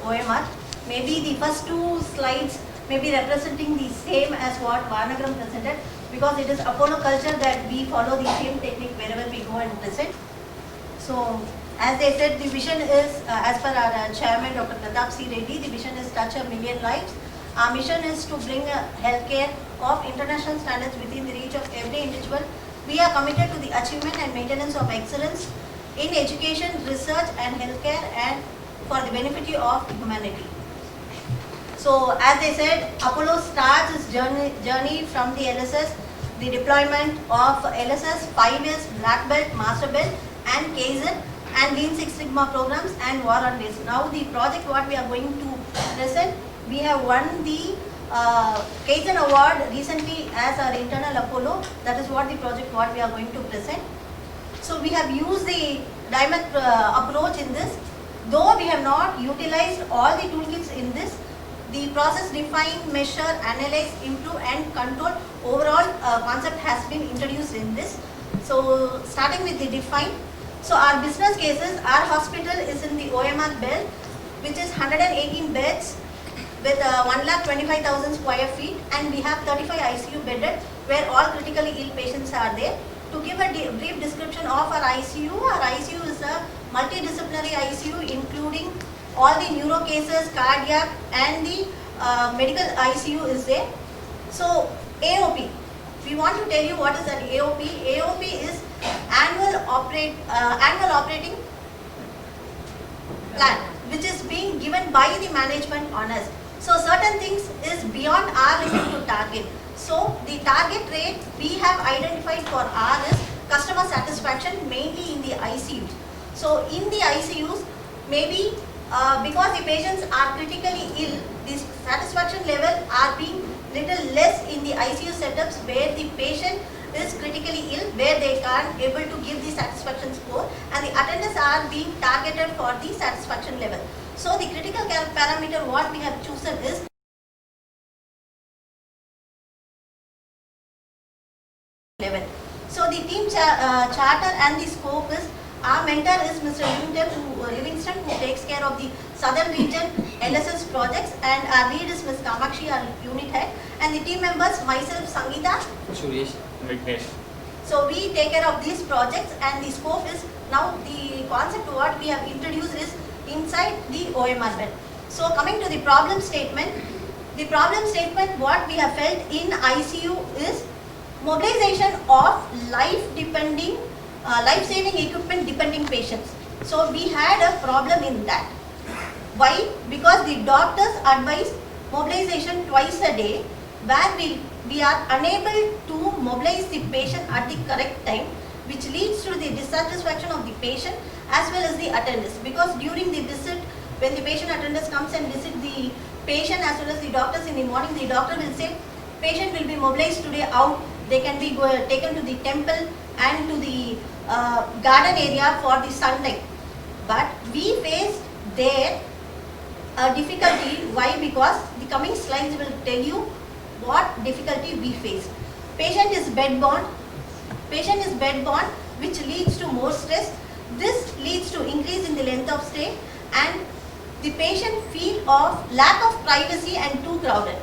OMR. Maybe the first two slides may be representing the same as what Varnagaram presented, because it is Apollo culture that we follow the same technique wherever we go and present. So, as they said, the vision is, as per our chairman Dr. Pratap C. Reddy, the vision is touch 1 million lives. Our mission is to bring healthcare of international standards within the reach of every individual. We are committed to the achievement and maintenance of excellence in education, research and healthcare, and for the benefit of humanity. So, as they said, Apollo starts its journey from the LSS, the deployment of LSS, 5S, Black Belt, Master Belt and Kaizen and Lean Six Sigma programs and War on Waste. Now the project what we are going to present, we have won the Kaizen award recently as our internal Apollo. That is what the project what we are going to present. So we have used the diamond approach in this. Though we have not utilized all the toolkits in this, the process define, measure, analyze, improve and control overall concept has been introduced in this. So starting with the define. So our business cases, our hospital is in the OMR belt, which is 118 beds with 1,25,000 square feet, and we have 35 ICU bedded where all critically ill patients are there. To give a brief description of our ICU is a multidisciplinary ICU including all the neuro cases, cardiac and the medical ICU is there. So AOP, we want to tell you what is an AOP. AOP is annual operating plan, which is being given by the management on us. So certain things is beyond our limit to target. So the target rate we have identified for R is customer satisfaction, mainly in the ICUs. So in the ICUs, maybe because the patients are critically ill, the satisfaction level are being little less in the ICU setups where the patient is critically ill, where they can't able to give the satisfaction score, and the attendants are being targeted for the satisfaction level. So the critical care parameter what we have chosen is level. So the team charter and the scope is, our mentor is Mr. Livingston, who takes care of the southern region LSS projects, and our lead is Ms. Kamakshi, our unit head, and the team members myself, Sangeeta, Suresh, Vignesh. So we take care of these projects, and the scope is, now the concept what we have introduced is inside the OMR bed. So coming to the problem statement what we have felt in ICU is mobilization of life-saving equipment depending patients. So we had a problem in that. Why? Because the doctors advise mobilization twice a day, where we are unable to mobilize the patient at the correct time, which leads to the dissatisfaction of the patient as well as the attendants. Because during the visit, when the patient attendants comes and visit the patient as well as the doctors in the morning, the doctor will say, patient will be mobilized today out, they can be taken to the temple and to the garden area for the sunlight. But we faced there a difficulty. Why? Because the coming slides will tell you what difficulty we faced. Patient is bedbound, which leads to more stress. This leads to increase in the length of stay, and the patient feel of lack of privacy and too crowded.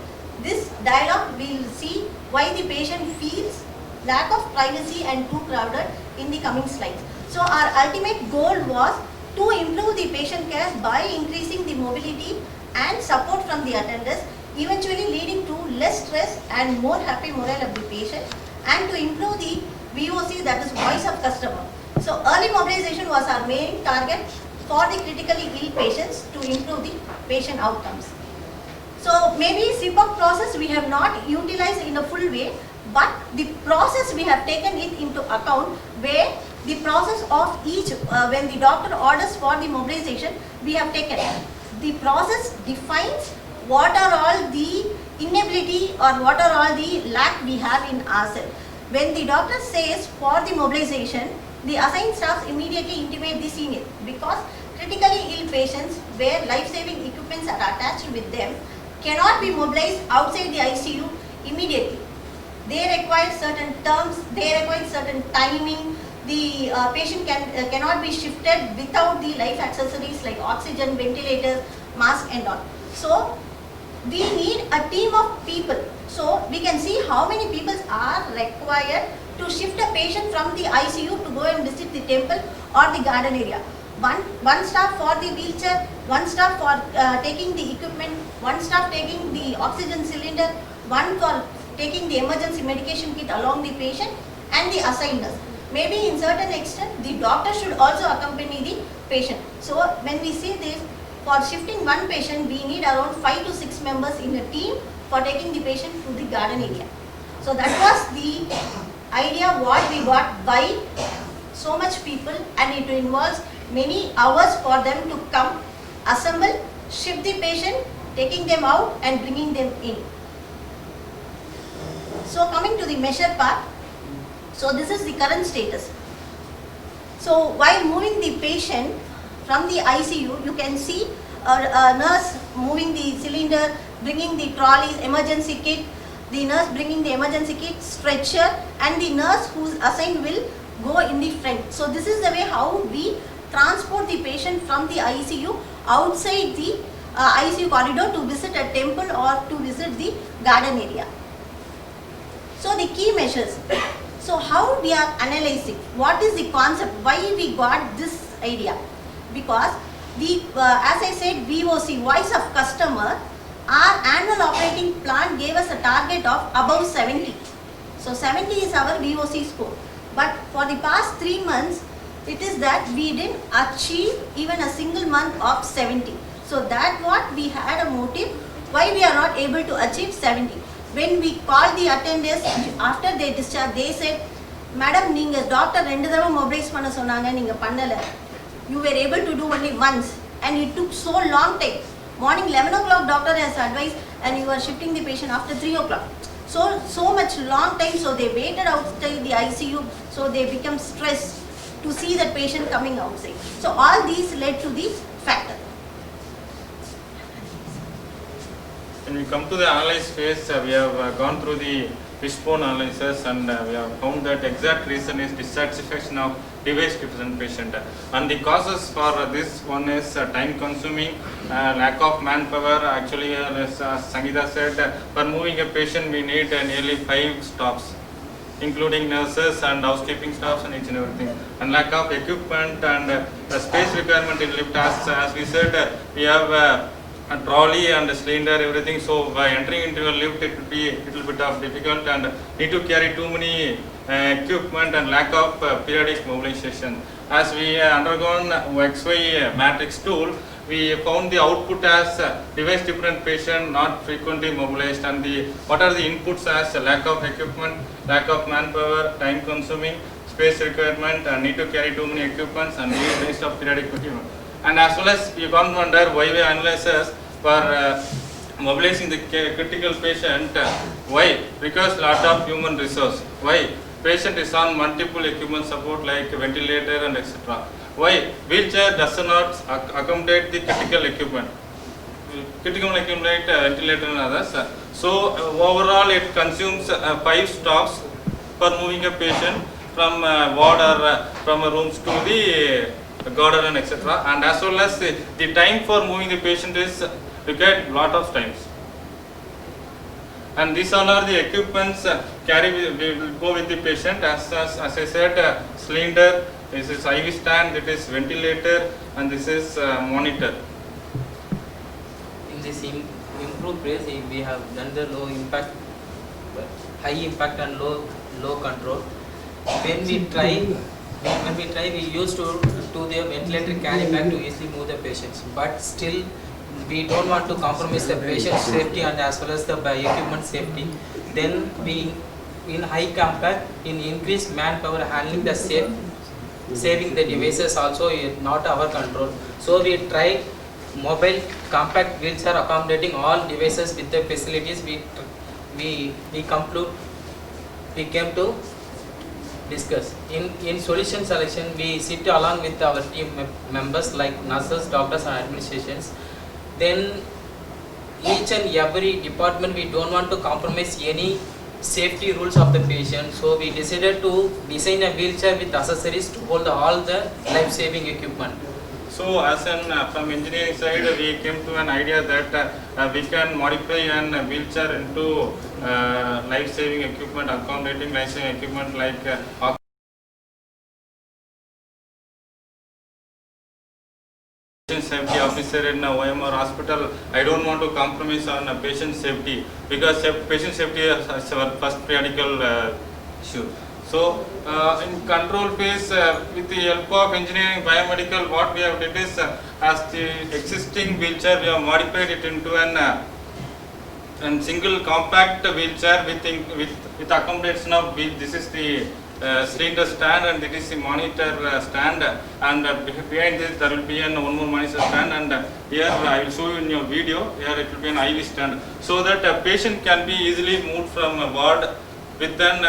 This dialogue we will see why the patient feels lack of privacy and too crowded in the coming slides. So our ultimate goal was to improve the patient care by increasing the mobility and support from the attendants, eventually leading to less stress and more happy morale of the patient, and to improve the VOC, that is voice of customer. So early mobilization was our main target for the critically ill patients to improve the patient outcomes. So maybe CPOC process we have not utilized in a full way, but the process we have taken it into account, where the process of each, when the doctor orders for the mobilization, we have taken. The process defines what are all the inability or what are all the lack we have in ourselves. When the doctor says for the mobilization, the assigned staffs immediately intimate the senior, because critically ill patients where life-saving equipments are attached with them cannot be mobilized outside the ICU immediately. They require certain terms, they require certain timing. The patient cannot be shifted without the life accessories like oxygen, ventilators, mask and all. So we need a team of people. So we can see how many people are required to shift a patient from the ICU to go and visit the temple or the garden area. One staff for the wheelchair, one staff for taking the equipment, one staff taking the oxygen cylinder, one for taking the emergency medication kit along the patient, and the assigned nurse. Maybe in certain extent the doctor should also accompany the patient. So when we see this, for shifting one patient we need around 5 to 6 members in a team for taking the patient to the garden area. So that was the idea what we got, why so much people, and it involves many hours for them to come, assemble, shift the patient, taking them out and bringing them in. So coming to the measure part, so this is the current status. So while moving the patient from the ICU, you can see a nurse moving the cylinder, bringing the trolleys, emergency kit, the nurse bringing the emergency kit, stretcher, and the nurse who's assigned will go in the front. So this is the way how we transport the patient from the ICU outside the ICU corridor to visit a temple or to visit the garden area. So the key measures. So how we are analyzing, what is the concept, why we got this idea? Because the as I said, VOC, voice of customer, our annual operating plan gave us a target of above 70. So 70 is our VOC score. But for the past 3 months, it is that we didn't achieve even a single month of 70. So that what we had a motive why we are not able to achieve 70. When we called the attenders after they discharged, they said, Madam, neenga doctor rendu thava mobilize panna sonanga neenga pannala. You were able to do only once, and it took so long time. Morning 11 o'clock doctor has advised, and you are shifting the patient after 3 o'clock. So much long time, so they waited outside the ICU, so they become stressed to see that patient coming outside. So all these led to this factor. When we come to the analyze phase, we have gone through the fishbone analysis, and we have found that exact reason is dissatisfaction of device dependent patient. And the causes for this one is time consuming, lack of manpower. Actually, as Sangeeta said, for moving a patient we need nearly 5 stops, including nurses and housekeeping staffs and each and everything. And lack of equipment and space requirement in lift. As we said, we have a trolley and a cylinder, everything. So by entering into a lift, it will be a little bit of difficult and need to carry too many equipment and lack of periodic mobilization. As we undergone XY matrix tool, we found the output as device dependent patient not frequently mobilized, and what are the inputs as lack of equipment, lack of manpower, time consuming, space requirement, and need to carry too many equipments and need waste of periodic equipment. And as well as you can't wonder why we analysis for mobilizing the critical patient. Why? Because lot of human resource. Why? Patient is on multiple equipment support like ventilator and etc. Why? Wheelchair does not accommodate the critical equipment. Critical equipment like ventilator and others. So overall it consumes 5 stops for moving a patient from ward or from rooms to the garden and etc. And as well as the time for moving the patient is required lot of times. And these all are the equipments we will go with the patient. As I said, cylinder, this is IV stand, that is ventilator, and this is monitor. In this improved phase, we have done the low impact, high impact and low control. When we try, we used to do the ventilator carry back to easily move the patients, but still we don't want to compromise the patient safety and as well as the equipment safety. Then we, in high compact, in increased manpower handling the saving the devices also is not our control. So we try mobile compact wheelchair accommodating all devices with the facilities. We came to discuss. In solution selection, we sit along with our team members like nurses, doctors and administrations. Then each and every department, we don't want to compromise any safety rules of the patient. So we decided to design a wheelchair with accessories to hold all the life-saving equipment. So as an from engineering side, we came to an idea that we can modify an wheelchair into life-saving equipment, accommodating life-saving equipment like patient safety officer in OMR hospital. I don't want to compromise on patient safety because patient safety is our first prioritical issue. So in control phase, with the help of engineering biomedical, what we have did is as the existing wheelchair, we have modified it into an single compact wheelchair with accommodation of this is the cylinder stand and it is the monitor stand, and behind this there will be one more monitor stand, and here I will show you in your video. Here it will be an IV stand, so that a patient can be easily moved from a ward within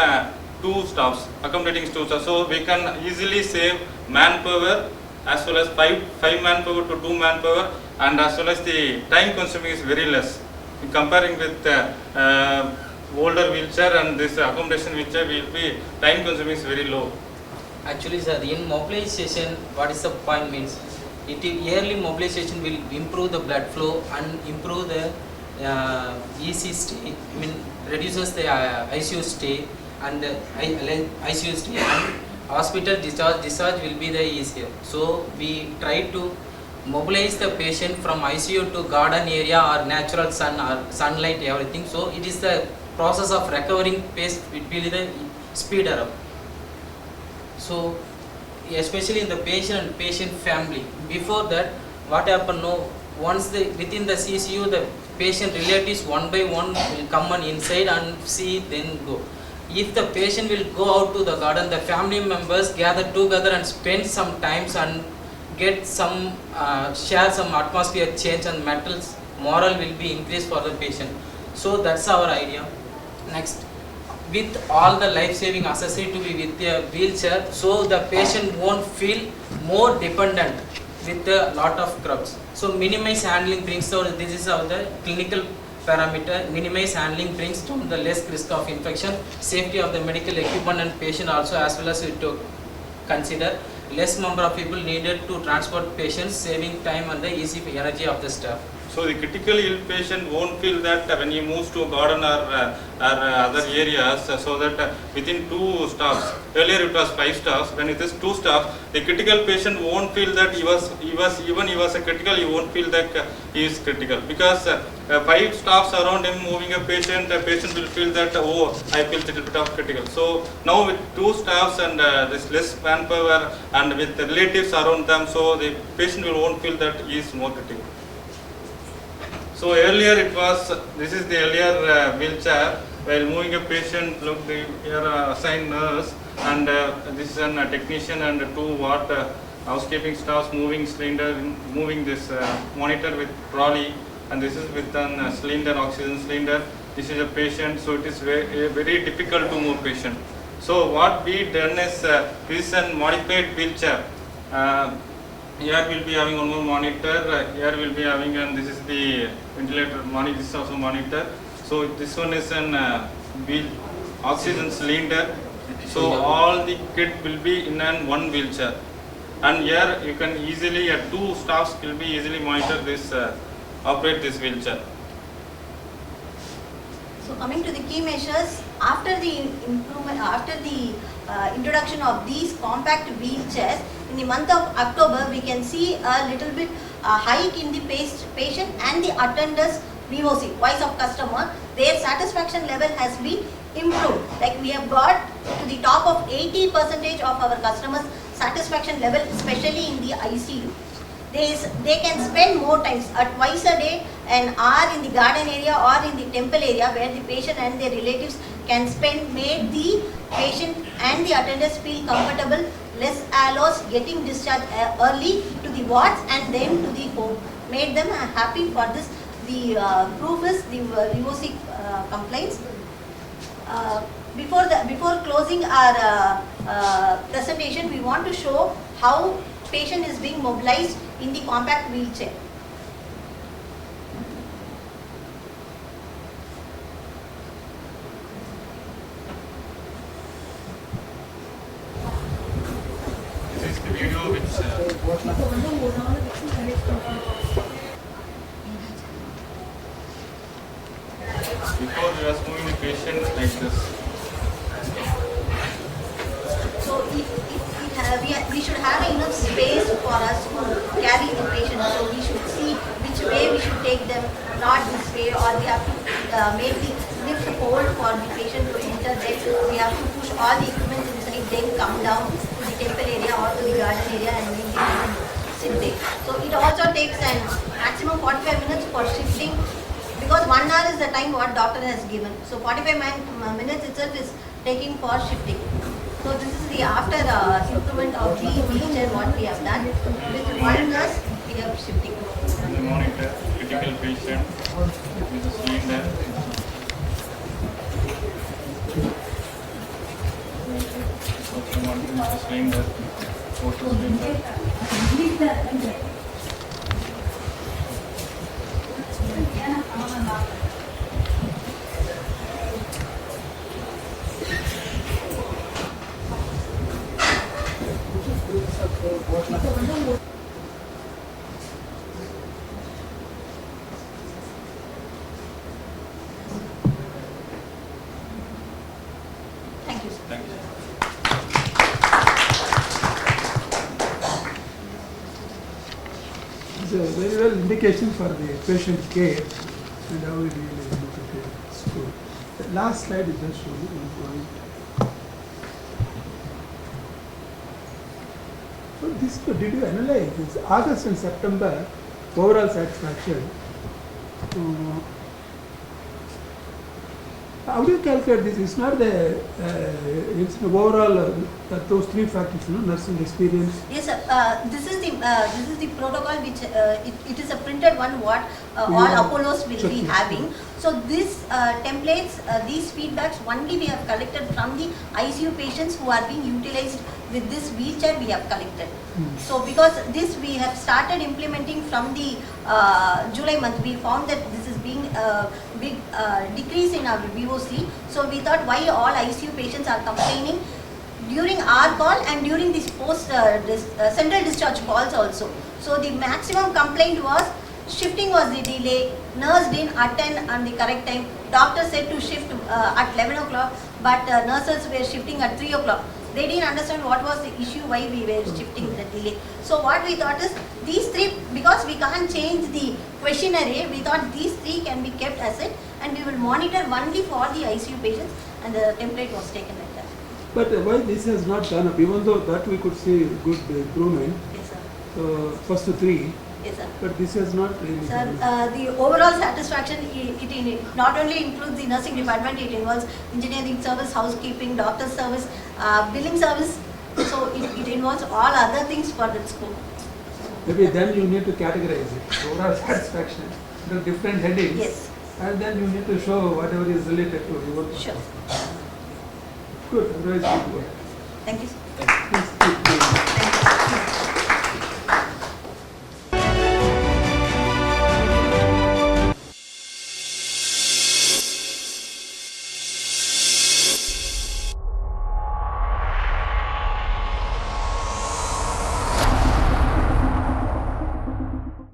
2 stops, accommodating 2 stops. So we can easily save manpower as well as 5 manpower to 2 manpower, and as well as the time consuming is very less. Comparing with older wheelchair and this accommodation wheelchair, will be time consuming is very low. Actually, sir, in mobilization, what is the point means? Yearly mobilization will improve the blood flow and improve the EC stay. I mean, reduces the ICU stay and ICU stay, and hospital discharge will be the easier. So we try to mobilize the patient from ICU to garden area or natural sun or sunlight, everything. So it is the process of recovering pace, it will be the speeder up. So especially in the patient and patient family, before that what happened, no, once within the CCU, the patient relatives one by one will come on inside and see, then go. If the patient will go out to the garden, the family members gather together and spend some times and get some share some atmosphere change, and mental moral will be increased for the patient. So that's our idea. Next, with all the life-saving accessory to be with a wheelchair, so the patient won't feel more dependent with a lot of crowds. So minimize handling brings down, this is how the clinical parameter, minimize handling brings down the less risk of infection, safety of the medical equipment and patient also, as well as we to consider less number of people needed to transport patients, saving time and the easy energy of the staff. So the critically ill patient won't feel that when he moves to a garden or other areas, so that within 2 stops, earlier it was 5 stops, when it is 2 stops, the critical patient won't feel that he was a critical, he won't feel that he is critical, because 5 stops around him moving a patient will feel that, oh, I feel a little bit of critical. So now with 2 stops and this less manpower and with the relatives around them, so the patient won't feel that he is more critical. So earlier it was, this is the earlier wheelchair, while moving a patient, look, here assigned nurse, and this is a technician and 2 watt housekeeping staffs moving cylinder, moving this monitor with trolley, and this is with a cylinder, oxygen cylinder. This is a patient, so it is very difficult to move patient. So what we done is, this is a modified wheelchair. Here we will be having one more monitor, here we will be having, and this is the ventilator monitor, this is also monitor. So this one is an oxygen cylinder. So all the kit will be in one wheelchair. And here you can easily, 2 staffs will be easily monitor this, operate this wheelchair. So coming to the key measures, after the improvement, after the introduction of these compact wheelchairs, in the month of October, we can see a little bit hike in the patient and the attenders VOC, voice of customer. Their satisfaction level has been improved. Like we have got to the top of 80% of our customers' satisfaction level, especially in the ICU. They can spend more times, twice a day, an hour in the garden area or in the temple area, where the patient and their relatives can spend, made the patient and the attendants feel comfortable, less allows getting discharged early to the wards and then to the home. Made them happy for this. The proof is the VOC complaints. Before closing our presentation, we want to show how patient is being mobilized in the compact wheelchair. This is the video which Before we was moving the patient like this. So we should have enough space for us to carry the patient. So we should see which way we should take them, not this way, or we have to make the lift hold for the patient to enter there. We have to push all the equipment inside, then come down to the temple area or to the garden area and make the patient sit there. So it also takes an maximum 45 minutes for shifting, because 1 hour is the time what doctor has given. So 45 minutes itself is taking for shifting. So this is the after improvement of the wheelchair what we have done. With 1 nurse we have shifting. And the monitor, critical patient with the cylinder. Okay, monitor with the cylinder. Photo cylinder. Thank you, sir. Thank you. It's a very well indication for the patient care and how we really look at the school. The last slide is just showing one point. So this, did you analyze this August and September overall satisfaction? How do you calculate this? It's not the it's the overall those three factors, nursing experience. Yes, sir. This is the protocol which it is a printed one what all Yeah. Apollos will be Checklist. having. So this templates, these feedbacks only we have collected from the ICU patients who are being utilized with this wheelchair we have collected. So because this we have started implementing from the July month, we found that this is being big decrease in our VOC. So we thought why all ICU patients are complaining during our call and during this post central discharge calls also. So the maximum complaint was shifting was the delay, nurse didn't attend on the correct time, doctor said to shift at 11 o'clock, but nurses were shifting at 3 o'clock. They didn't understand what was the issue, why we were shifting the delay. So what we thought is these three, because we can't change the questionnaire, we thought these three can be kept as it, and we will monitor only for the ICU patients, and the template was taken like that. But why this has not done up, even though that we could see good improvement, Yes, sir. first to three, Yes, sir. but this has not really. Sir, the overall satisfaction, it not only includes the nursing department, it involves engineering service, housekeeping, doctor service, billing service. So it involves all other things for the school. Maybe then you need to categorize it, overall satisfaction, the different headings. Yes, And then you need to show whatever is related to your. sure. Good, otherwise good work. Thank you, sir. Thank you. Please.